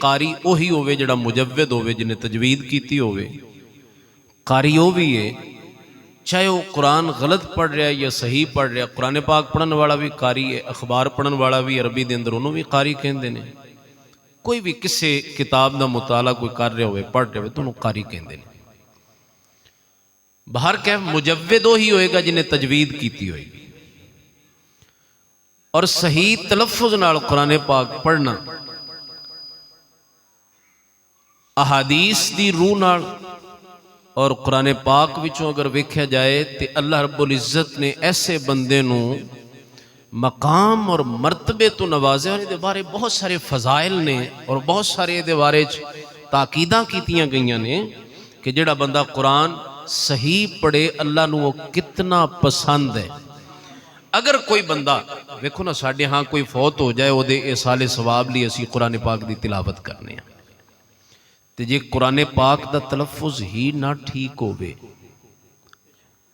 قاری وہی ہوے جڑا مجود ہوے جنہیں تجوید کیتی ہوے، قاری وہ بھی ہے چاہے وہ قرآن غلط پڑھ رہا ہے یا صحیح پڑھ رہا ہے۔ قرآن پاک پڑھن والا بھی قاری ہے، اخبار پڑھن والا بھی عربی دے اندر انہوں بھی قاری کہندے نے۔ کوئی بھی کسے کتاب دا مطالعہ کوئی کر رہے ہوئے پڑھ رہے ہوئے تو انہوں قاری کہندے نے۔ باہر کہ مجود وہی ہوئے گا جنہیں تجوید کیتی ہوئے گی، اور صحیح تلفظ نال قرآن پاک پڑھنا احادیث دی روح نال اور قرآن پاک وچوں اگر ویکھیا جائے تے اللہ رب العزت نے ایسے بندے نو مقام اور مرتبے تو نوازے، اور یہ بارے بہت سارے فضائل نے اور بہت سارے یہ بارے تاکیداں کیتیاں گئیاں نے کہ جڑا بندہ قرآن صحیح پڑھے اللہ نو وہ کتنا پسند ہے۔ اگر کوئی بندہ ویکھو نا ساڈے ہاں کوئی فوت ہو جائے وہ دے اصال ثواب لی اسی قرآن پاک دی تلاوت کرنے ہیں، تے جے قرآن پاک دا تلفظ ہی نہ ٹھیک ہوئے،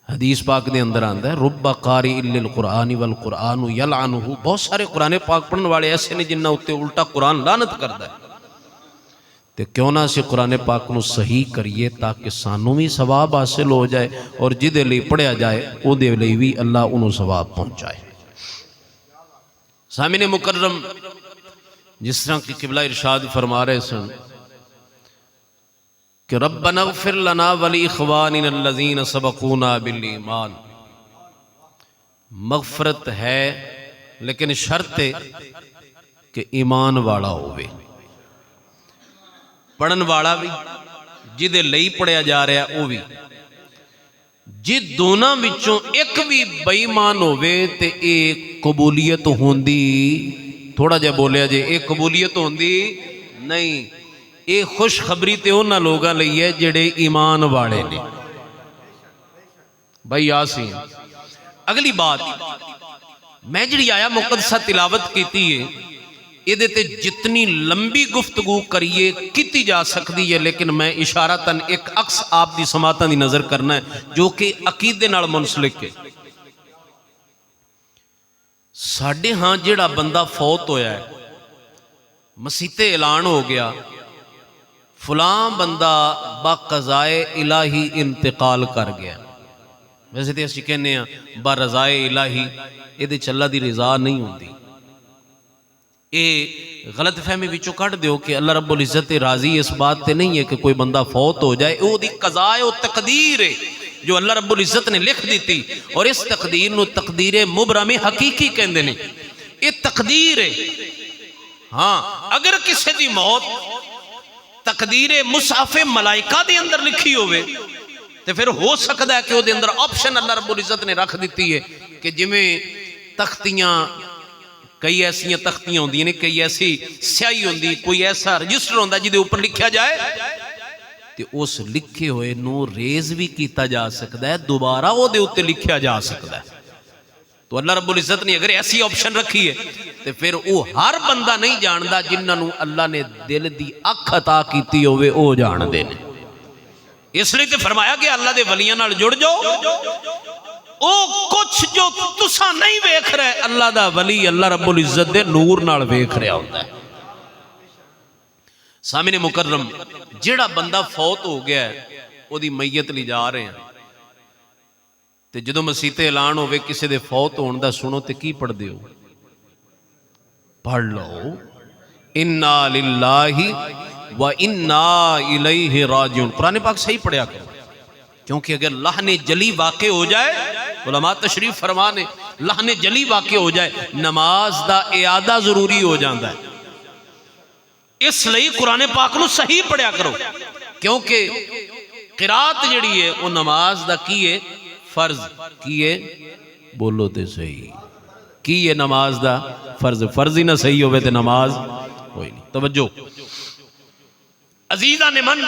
حدیث پاک دے اندر آندہ ہے رب قاری للقرآن والقرآن یلعنہ، بہت سارے قرآن پاک پڑھن والے ایسے نے جنہ اتے الٹا قرآن لعنت کردا ہے۔ تے کیوں نہ اسی قرآن پاک نو صحیح کریے تاکہ سانوں بھی ثواب حاصل ہو جائے اور جدے لئی پڑھیا جائے او دے لئی بھی اللہ انہوں ثواب پہنچائے۔ سامعین مکرم، جس طرح کی قبلہ ارشاد فرما رہے سن کہ ربنا اغفر لنا ولاخواننا الذین سبقونا بالایمان، مغفرت ہے لیکن شرط ہے کہ ایمان والا ہوئے، پڑھن والا بھی جدے لئی پڑھیا جا رہا ہے وہ بھی، جی دونوں وچوں ایک بھی بے ایمان ہوئے تے ایک قبولیت ہوندی، تھوڑا جا بولیا جے ایک قبولیت ہوندی نہیں۔ ایک خوش خبری تے انہاں لوگاں لئی ہے جڑے ایمان والے نے۔ بھائی یاسین اگلی بات میں جڑی آیا مقدسہ تلاوت کیتی ہے، یہ دیتے جتنی لمبی گفتگو کریے کیتی جا سکتی ہے، لیکن میں اشارتاً ایک عکس آپ دی سماعتاں دی نظر کرنا ہے جو کہ عقیدے نال منسلک ہے۔ ساڈے ہاں جڑا بندہ فوت ہویا ہے، مسیتے اعلان ہو گیا فلاں بندہ با قضائے الہی انتقال کر گیا، ویسے تے اسی کہنے ہیں با رضائے الہی، یہ دے اللہ دی رضا نہیں ہوندی۔ اے غلط فہمی وچوں کٹ دیو کہ اللہ رب العزت راضی اس بات تے نہیں ہے کہ کوئی بندہ فوت ہو جائے، وہ دی قضاء و تقدیر ہے جو اللہ رب العزت نے لکھ دیتی، اور اس تقدیر نو تقدیر مبرم حقیقی کہندے نے، یہ تقدیر ہے۔ ہاں اگر کسی دی موت تقدیر مصحف ملائکہ دے اندر لکھی ہوئے تو پھر ہو سکتا ہے کہ وہ دے اندر آپشن اللہ رب العزت نے رکھ دیتی ہے کہ جمیں تختیاں کئی ایسی تختیاں ہوندی ہیں، کئی ایسی سیاہی ہوندی، کوئی ایسا رجسٹر ہوندا جی دے اوپر لکھیا جائے تے اس لکھے ہوئے نو ریز بھی کیتا جا سکتا ہے، دوبارہ وہ دے اوتے لکھیا جا سکتا ہے۔ تو اللہ رب العزت نے اگر ایسی آپشن رکھی ہے تو پھر وہ ہر بندہ نہیں جاندہ، جنہاں نو اللہ نے دل دی اکھ عطا کیتی ہوئے او جان دے نے۔ اس لئے تے فرمایا کہ اللہ دے ولیاں نال جڑ جاؤ، او کچھ جو تساں نہیں ویکھ رہے اللہ دا ولی اللہ رب العزت دے نور نال ویکھ رہا ہوتا ہے۔ سامعین مکرم، جڑا بندہ فوت ہو گیا ہے وہ دی میت لی جا رہے ہیں تے جدو مسیتے اعلان ہوئے کسی دے فوت ہون دا سنو تے کی پڑھ دیو؟ پڑھ لو انا للہ و انا الیہ راجعون، قرآن پاک صحیح پڑھیا کرو، کیونکہ اگر لحن جلی واقع ہو جائے، علماء تشریف فرمانے لحن جلی واقع ہو جائے نماز دا اعادہ ضروری ہو جاندہ ہے۔ اس لئے قرآن پاک نو صحیح پڑھیا کرو، کیونکہ قرات جڑی ہے وہ نماز دا کیے فرض کیے، بولو تے صحیح کیے نماز دا فرض، فرض ہی نہ صحیح ہوئے تے نماز ہوئی نہیں۔ توجہ عزیزان من،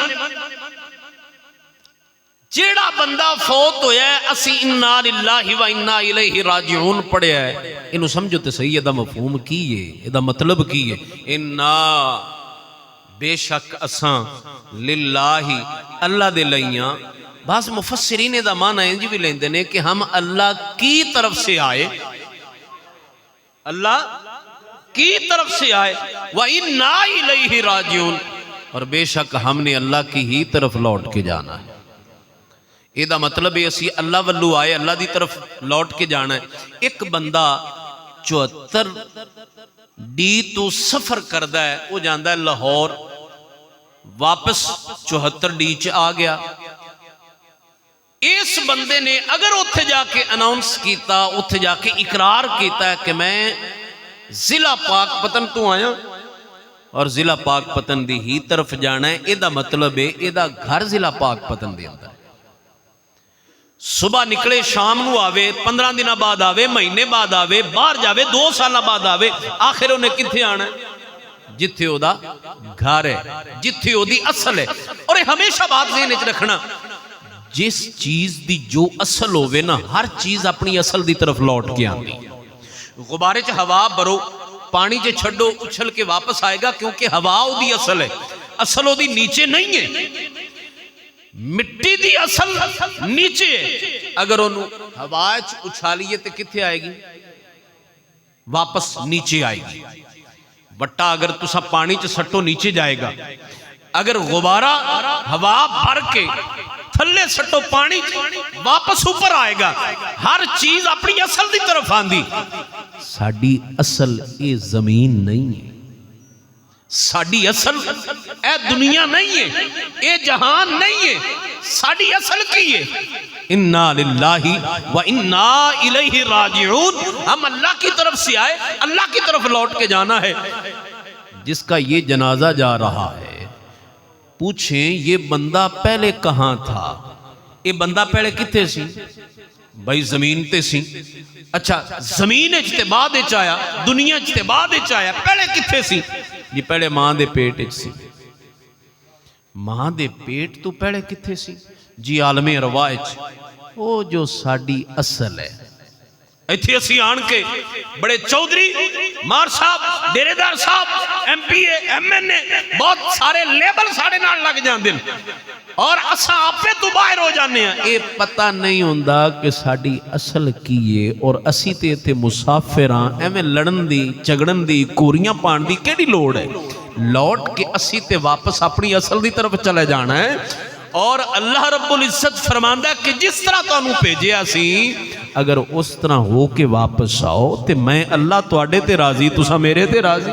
جیڑا بندہ فوت ہویا ہے اسی انا للہ و انا الیہ راجعون پڑھیا ہے، انہوں سمجھو تے صحیح ادا مفہوم کیے، ادا مطلب کیے، انا بے شک اساں للہ اللہ دے لئیاں۔ بعض مفسرین دا معنی انجی بھی لیندے نے کہ ہم اللہ کی طرف سے آئے، اللہ کی طرف سے آئے وَإِنَّا إِلَيْهِ رَاجِعُونَ اور بے شک ہم نے اللہ کی ہی طرف لوٹ کے جانا ہے. یہ دا مطلب ہے اسی اللہ والو آئے اللہ دی طرف لوٹ کے جانا ہے. ایک بندہ 74 ڈی تو سفر کردہ ہے, وہ جاندہ ہے لاہور, واپس 74 ڈی چ آ گیا. اس بندے نے اگر اتھے جا کے اناؤنس کیتا, اتھے جا کے اقرار کیتا ہے کہ میں ضلع پاک پتن تو آیا اور ضلع پاک پتن دی ہی طرف جانا ہے, یہ دا مطلب ہے یہ دا گھر ضلع پاک پتن دے اندر. صبح نکلے شام نو آوے, 15 دن بعد آوے, مہینے بعد آوے, باہر جاوے 2 سالہ بعد آوے, آخر انہیں کتھے آنا ہے جتھے او دا گھر ہے, جتھے او دی اصل ہے. اور ہمیشہ بات ذہن وچ رکھنا, جس چیز دی جو اصل ہوئے نا, ہر چیز اپنی اصل دی طرف لوٹ کے آندی. غبارے چ ہوا برو, پانی چ چھڑو, اچھل کے واپس آئے گا, کیونکہ ہوا او دی اصل ہے, اصل او دی نیچے نہیں ہے. مٹی دی اصل نیچے ہے, اگر انہوں ہوا چ اچھالیے تے کتھے آئے گی, واپس نیچے آئے گی. بٹا اگر تسا پانی چ سٹو نیچے جائے گا, اگر غبارہ ہوا بھر کے تھلے سٹو پانی واپس اوپر آئے گا. ہر چیز اپنی اصل دی طرف آندی. ساڑی اصل اے زمین نہیں ہے, ساڑی اصل اے دنیا نہیں ہے, اے جہان نہیں ہے, ساڑی اصل کی ہے اِنَّا لِلَّهِ وَإِنَّا إِلَيْهِ رَاجِعُونَ. ہم اللہ کی طرف سے آئے, اللہ کی طرف لوٹ کے جانا ہے. جس کا یہ جنازہ جا رہا ہے, پوچھیں یہ بندہ پہلے کہاں تھا؟ یہ بندہ پہلے کتے سی؟ بھائی زمین تے سی. اچھا زمین اجتباد چایا, دنیا اجتباد چایا, پہلے کتے سی؟ یہ پہلے ماں دے پیٹ سی. ماں دے پیٹ تو پہلے کتے سی؟ جی عالم ارواح, وہ جو ساڑی اصل ہے. ایتھے اسی آن کے بڑے چودھری, مار صاحب, ڈیرےدار صاحب, ایم پی اے, ایم این اے, بہت سارے لیبل ساڑے نال لگ جان دن, اور اساں آپے تو باہر ہو جانے ہیں. اے پتہ نہیں ہوندہ کہ ساڑی اصل کیے, اور اسی تے تے مسافران ایمیں لڑن دی, چگڑن دی, کوریاں پان دی کیڑی لوڑ ہے. لوٹ کے اسی تے واپس اپنی اصل دی طرف چلے جانا ہے. اور اللہ رب العزت فرماندہ ہے کہ جس طرح تو انہوں پیجیا سی, اگر اس طرح ہو کے واپس آؤ تے میں اللہ تو آڑے تے راضی, تسا میرے تے راضی.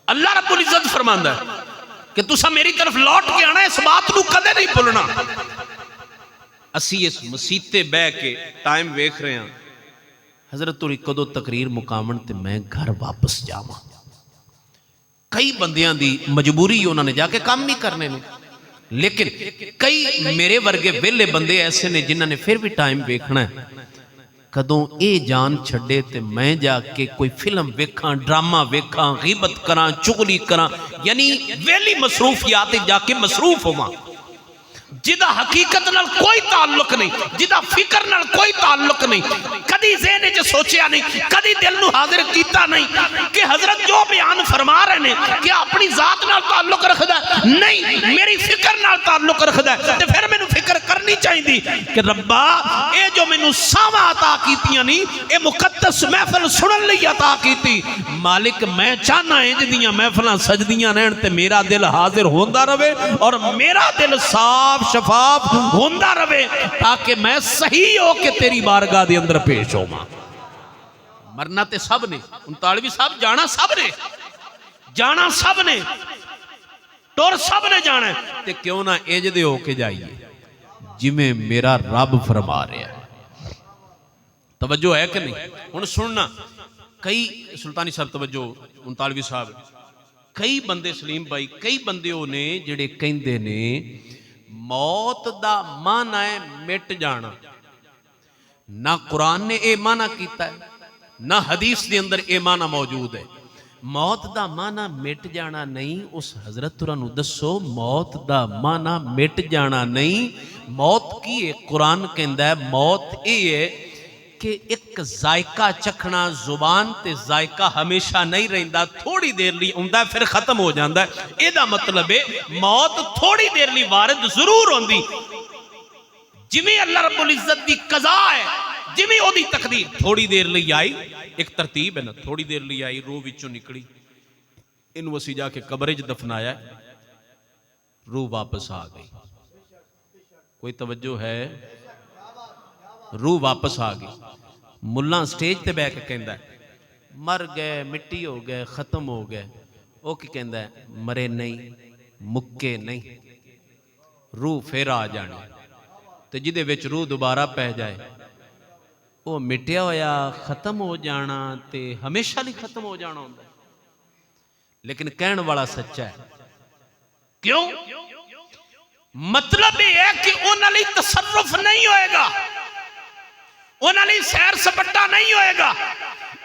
اللہ رب العزت فرماندہ ہے کہ تسا میری طرف لوٹ کے آنا, اس بات نو کدے نہیں بھولنا. اسی اس مسیتے بے کے ٹائم ویکھ رہے ہیں, حضرت توری کدو تقریر مقامن تے میں گھر واپس جاواں. کئی بندیاں دی مجبوری انہوں نے جا کے کام نہیں کرنے میں, لیکن کئی میرے ورگے ویلے بندے ایسے نے جنہوں نے پھر بھی ٹائم ویکھنا ہے. کدوں اے جان چھڑے تے میں جا کے کوئی فلم ویکھاں, ڈرامہ ویکھاں, غیبت کراں, چغلی کراں, یعنی ویلی مصروفیات جا کے مصروف ہواں, جدہ حقیقت نال کوئی تعلق نہیں, جدہ فکر نال کوئی تعلق نہیں, کدی ذہن جو سوچیا نہیں, کدی دل نو حاضر کیتا نہیں کہ حضرت جو بیان فرما رہے ہیں کہ اپنی ذات نال تعلق رکھ دا نہیں, میری فکر نال تعلق رکھ دا. تے پھر میں نو فکر کرنی چاہی دی کہ ربا اے جو میں نو ساواں عطا کیتیاں نہیں, اے مقدس محفل سنن لئی عطا کیتی. مالک میں چاہنا ہے جدیاں محفلاں سجدیاں رہن تے میرا دل حاضر ہوندہ رہے, اور میرا دل صاف شفاف ہوندہ رہے, تاکہ میں صحیح ہو کے تیری بارگاہ دے اندر پیش ہو ماں. مرنا تے سب نے, ان تالوی صاحب جانا سب نے, جانا سب نے, ٹور سب نے جانا ہے. تے کیوں نہ ایجدے ہو کے جائیے جی میں میرا رب فرما رہے ہیں. توجہ ہے کہ نہیں؟ ان سننا کئی سلطانی صاحب توجہ, ان تالوی صاحب, کئی بندے سلیم بھائی, کئی بندے نے جڑے کہندے نے موت دا معنی ہے مٹ جانا. نہ قرآن نے اے معنی کیتا ہے, نہ حدیث دے اندر اے معنی موجود ہے. موت دا معنی مٹ جانا نہیں. اس حضرت ترانو دسو موت دا معنی مٹ جانا نہیں. موت کی ہے قرآن کہندہ ہے, موت اے ہے کہ ایک ذائقہ چکھنا, زبان تے ذائقہ ہمیشہ نہیں رہندا, تھوڑی دیر لی ہوندہ پھر ختم ہو جاندہ ہے. اے دا مطلب ہے موت تھوڑی دیر لی وارد ضرور ہوندی. جمیں اللہ رب العزت دی قضا ہے, جویں او دی تقدیر تھوڑی دیر لئی آئی، ایک ترتیب ہے نا، تھوڑی دیر لئی آئی، روح وچوں نکلی، انہوں اسی جا کے قبر وچ دفنایا، روح واپس آ گئی۔ کوئی توجہ ہے؟ روح واپس آ گئی۔ ملا سٹیج تے بیٹھ کے کہندا ہے مر گئے، مٹی ہو گئے، ختم ہو گئے۔ وہ کی کہندا ہے مرے نہیں، مکے نہیں، روح پھر آ جانی۔ تے جدے وچ روح دوبارہ پہ جائے وہ مٹیا ہویا ختم ہو جانا تے ہمیشہ نہیں ختم ہو جانا ہوندا، لیکن کہن والا سچا ہے۔ کیوں؟ مطلب یہ ہے کہ انہاں لئی تصرف نہیں ہوئے گا، انہاں لئی سیر سپٹا نہیں ہوئے گا،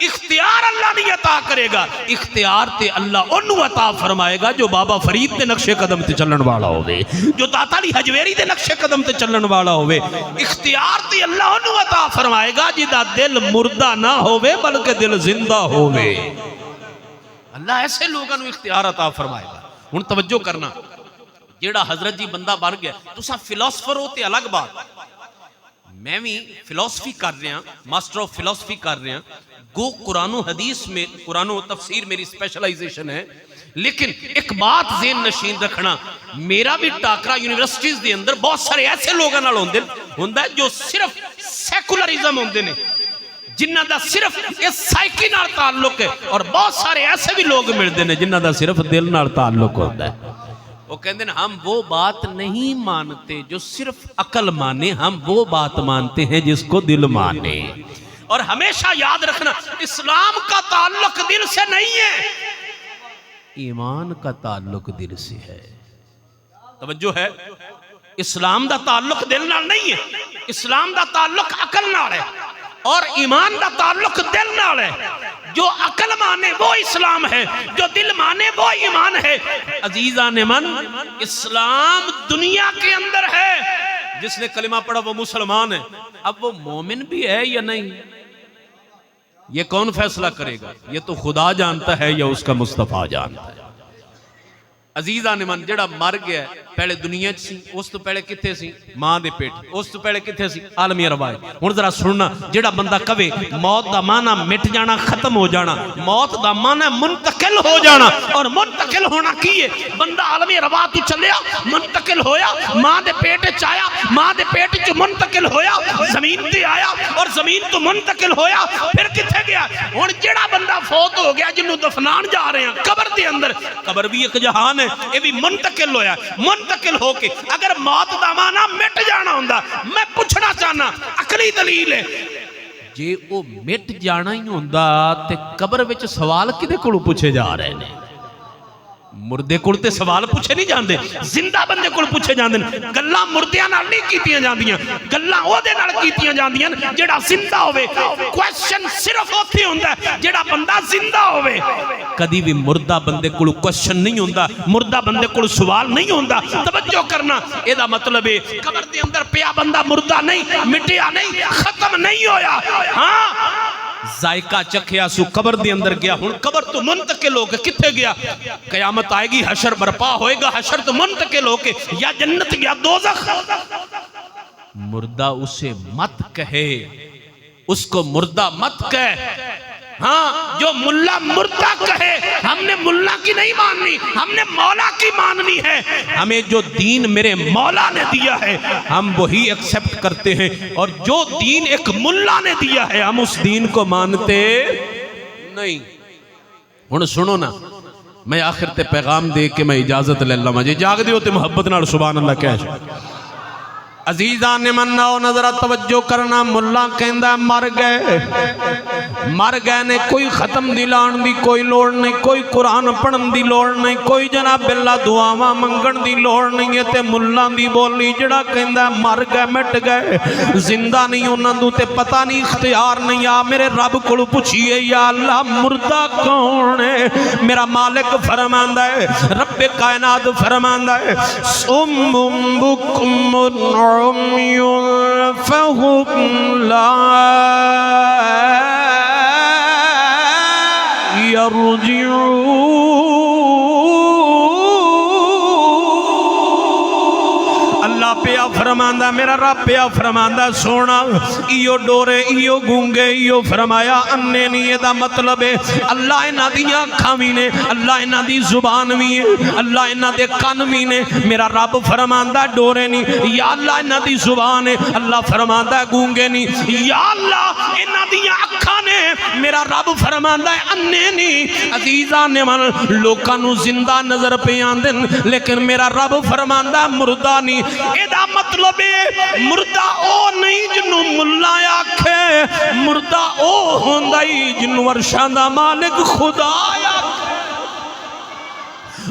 اختیار اللہ نہیں عطا کرے گا۔ اختیار تے اللہ انہوں عطا فرمائے گا جو بابا فرید دے نقش قدم تے چلن والا ہوئے، جو داتا علی حجویری دے نقش قدم تے چلن والا ہوئے۔ اختیار تے اللہ انہوں عطا فرمائے گا جدا دل مردہ نہ ہوئے بلکہ دل زندہ ہوئے۔ اللہ ایسے لوگوں نے اختیار عطا فرمائے گا۔ ہن توجہ کرنا، جیڑا حضرت جی بندہ بن گیا تسا فلسفر ہوتے الگ بات، میں بھی فلسفی کر رہے ہیں، ماسٹر آف فلسفی کر رہے ہیں، گو قرآن و حدیث میں قرآن و تفسیر میری اسپیشلائزیشن ہے، لیکن ایک بات ذہن نشین رکھنا، میرا بھی ٹاکرا یونیورسٹیز دے اندر بہت سارے ایسے لوگوں نال ہوندے ہیں جو صرف سیکولرزم ہوندے نے، جنہ دا صرف اس سائیکی نال تعلق ہے، اور بہت سارے ایسے بھی لوگ ملتے ہیں جنہ دا صرف دل نال تعلق ہوتا ہے۔ وہ کہتے ہیں ہم وہ بات نہیں مانتے جو صرف عقل مانے، ہم وہ بات مانتے ہیں جس کو دل مانے۔ اور ہمیشہ یاد رکھنا، اسلام کا تعلق دل سے نہیں ہے، ایمان کا تعلق دل سے ہے۔ توجہ ہے، اسلام دا تعلق دل نال نہیں ہے، اسلام دا تعلق عقل نال ہے، اور ایمان دا تعلق دل نال ہے۔ جو عقل مانے وہ اسلام ہے، جو دل مانے وہ ایمان ہے۔ عزیزان من، اسلام دنیا کے اندر ہے، جس نے کلمہ پڑھا وہ مسلمان ہے، اب وہ مومن بھی ہے یا نہیں یہ کون فیصلہ کرے گا؟ یہ تو خدا جانتا ہے یا اس کا مصطفیٰ جانتا ہے۔ عزیزان من، جڑا مر گیا ہے پہلے دنیا سی، اس تو پہلے کتھے سی؟ ماں دے پیٹ، اس تو پہلے کتھے سی؟ عالمی ارواح۔ ہن ذرا سننا، جڑا بندہ کہے موت دا معنی مٹ جانا، ختم ہو جانا، موت دا معنی منتقل ہو جانا، اور منتقل ہونا کی ہے؟ بندہ عالمی ارواح تو چلیا، منتقل ہویا، ماں دے پیٹ چ آیا، ماں دے پیٹ چ منتقل ہویا، زمین تے آیا، اور زمین تو منتقل ہویا، پھر کتھے گیا؟ ہن جڑا بندہ فوت ہو گیا جنوں دفنان جا رہے ہیں قبر دے اندر، قبر بھی ایک جہان ہے، یہ بھی منتقل ہویا، منتقل ہو کے اگر موت دا معنی مٹ جانا ہوندا، میں پوچھنا چاہنا عقلی دلیل ہے، جے او مٹ جانا ہی ہوندا تے قبر وچ سوال کدے کولوں پوچھے جا رہے ہیں؟ مردے کول تے سوال پوچھے نہیں جاندے، زندہ بندے کول پوچھے جاندے۔ گلاں مردیاں نال نہیں کیتیاں جاندیاں، گلاں او دے نال کیتیاں جاندیاں جڑا زندہ ہوئے۔ کویسچن صرف اوتھے ہوندا ہے جڑا بندہ زندہ ہوئے۔ کدی بھی مردہ بندے کول کویسچن نہیں ہوندا، مردہ بندے کول سوال نہیں ہوندا۔ توجہ کرنا، اے دا مطلب ہے قبر دے اندر پیا بندہ مردہ نہیں، مٹیا نہیں، ختم نہیں ہویا۔ ہاں ذائقہ چکھیا سو، قبر دے اندر گیا، ہن قبر تو منتقل ہو کے کتھے گیا؟ قیامت آئے گی، حشر برپا ہوئے گا، حشر تو منتقل ہو کے یا جنت یا دوزخ۔ مردہ اسے مت کہے، اس کو مردہ مت کہے۔ ہاں جو ملا مردہ کہے، ہم نے ملا کی نہیں ماننی، ہم نے مولا کی ماننی ہے۔ ہمیں جو دین میرے مولا نے دیا ہے ہم وہی ایکسپٹ کرتے ہیں، اور جو دین ایک ملا نے دیا ہے ہم اس دین کو مانتے نہیں۔ ہن سنو نا، میں آخر تے پیغام دے کے میں اجازت لے لما جی جاگ دیو تے محبت نال سبحان اللہ کہہ۔ عزیزان من ناؤ نظرہ توجہ کرنا، ملا کہندہ مر گئے نے، کوئی ختم دلان دی کوئی لوڑ نہیں، کوئی قرآن پڑھن دی لوڑ نہیں، کوئی جناب اللہ دعاواں منگن دی لوڑ نہیں ہے۔ تے ملا دی بولی جڑا کہندہ مر گئے مٹ گئے زندہ نہیں، انہاں دو تے پتہ نہیں، اختیار نہیں۔ آ میرے رب کو پوچھئے یا اللہ مردہ کون ہے؟ میرا مالک فرماندہ ہے، رب کائنات فرماندہ ہے سم بکم عمی فہم لا یرجعون۔ اللہ پہ فرماندا میرا رب پیا فرماندا سونا ایو ڈورے ایو گونگے ایو فرمایا انے نہیں یہ دا مطلب ہے اللہ انہاں دیاں اکھاں وی نے اللہ انہاں دی زبان وی ہے اللہ انہاں دے کان وی نے میرا رب فرماندا ڈورے نہیں یا اللہ انہاں دی زبان ہے اللہ فرماندا گونگے نہیں یا اللہ انہاں دیاں اکھاں نے میرا رب فرماندا انے نہیں عزیزاں نے من لوکاں نو زندہ نظر پہ آندن لیکن میرا رب فرماندا مردہ نہیں اے دا مطلب ہے مردہ او نہیں جنوں ملا آکھے مردہ او ہوندائی جنوں عرشاں دا مالک خدا آکھے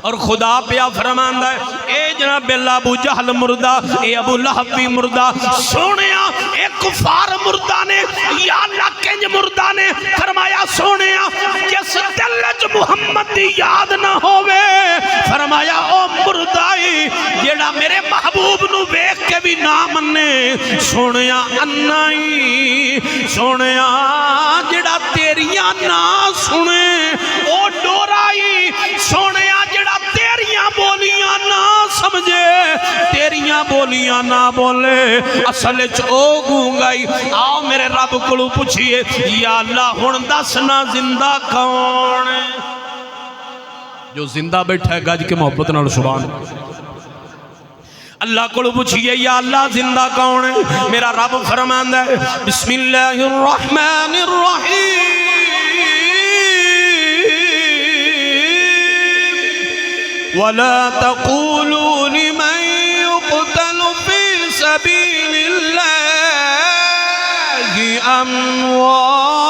اور خدا پیا فرماندا ہے اے جناب ابو جہل مردہ اے ابو لہب بھی مردہ سونیا اے کفار مردہ نے یا اللہ کنج مردہ نے فرمایا سونیا جس دل وچ محمد دی یاد نہ ہووے فرمایا او مردائی جیڑا میرے محبوب نو ویکھ کے بھی نہ مننے سونیا انائی سونیا جیڑا تیریاں نہ سنے او ڈورائی سونیا جیڑا تیریاں بولیاں نہ سمجھے تیریاں بولیاں نہ بولے اصل او گونگائی آؤ میرے رب کو پوچھئے یا اللہ ہن دسنا زندہ کون ہے جو زندہ بیٹھا ہے گج کے محبت نال سبحان اللہ کو پوچھئے یا اللہ زندہ کون ہے میرا رب فرماندا ہے بسم اللہ الرحمن الرحیم وَلَا تَقُولُوا لِمَنْ يُقْتَلُ فِي سَبِيلِ اللَّهِ أَمْوَاتٌ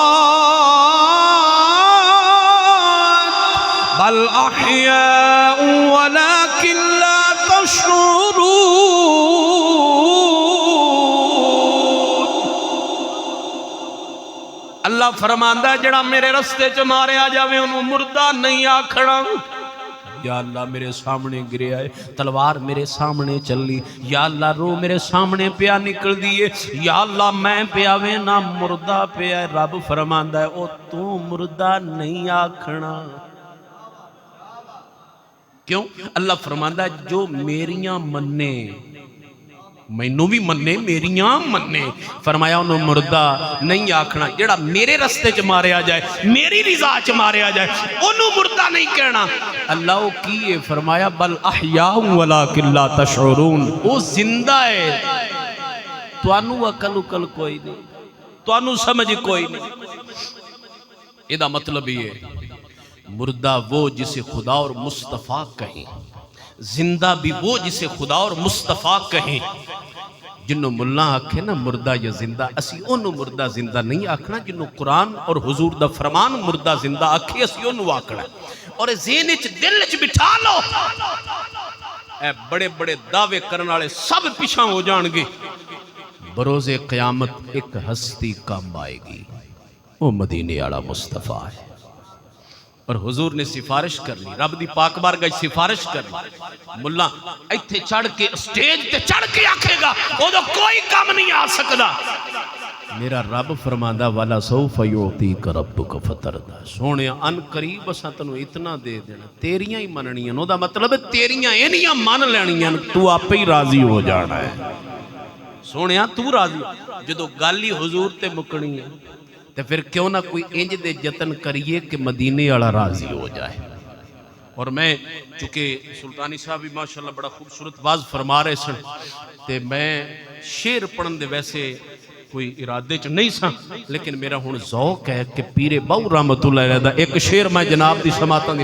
بَلْ أَحْيَاءٌ وَلَكِنْ لَا تَشْعُرُونَ اللہ فرماندا ہے جڑا میرے رستے چ ماریا جاوے انہوں مردہ نہیں آکھنا یا اللہ میرے سامنے گریا ہے تلوار میرے سامنے چلی یا اللہ رو میرے سامنے پیا نکل دیئے یا اللہ میں پیا وے نہ مردہ پیا ہے رب فرماندا ہے او تو مردہ نہیں آکھنا کیوں اللہ فرماندا ہے جو میریاں مننے مینوں بھی مننے میریاں مننے فرمایا انہوں مردہ نہیں آکھنا جڑا میرے رستے چ ماریا جائے میری رضا چ ماریا جائے انہوں مردہ نہیں کہنا اللہ وہ کیے فرمایا بل احیاء ولیکن لا تشعرون وہ زندہ ہے تو انہوں عقل کوئی نہیں تو انہوں سمجھ کوئی نہیں یہ مطلب یہ مردہ وہ جسے خدا اور مصطفیٰ کہیں زندہ بھی وہ جسے خدا اور مصطفیٰ کہیں جنہوں ملہ آکھے نا مردہ یا زندہ اسی انہوں مردہ زندہ نہیں آکھنا جنہوں قرآن اور حضور دا فرمان مردہ زندہ آکھے اسی انہوں آکھنا اور ذہنچ دلچ بٹھا لو اے بڑے بڑے دعوے کرنے والے سب پیچھا ہو جان گے بروز قیامت ایک ہستی کام آئے گی وہ مدینے والا مصطفیٰ ہے اور حضور نے سفارش کر لی رب دی پاک بارگاہ سفارش کر لی ملا ایتھے چڑھ کے سٹیج تے چڑھ کے آکھے گا وہ تو کوئی کام نہیں آ سکدا میرا رب فرماندا والا سوف یعطیک ربک فترضی سونے ان قریب اساں تینوں اتنا دے دینا تیریاں ہی مننیاں او دا مطلب ہے تیریاں اینیاں من لینیاں تو آپے ہی راضی ہو جانا ہے سونیا تو راضی جدو گل ہی حضور تے مکنی ہے تو پھر کیوں نہ کوئی انج دے جتن کریے کہ مدینے والا راضی ہو جائے اور میں چونکہ سلطانی صاحب بھی ماشاءاللہ بڑا خوبصورت واز فرما رہے سن تے میں شعر پڑھن دے ویسے کوئی ارادے چ نہیں سا لیکن میرا ہن ذوق ہے کہ پیر باؤ رحمت اللہ علیہ دا ایک شعر میں جناب دی سماعتاں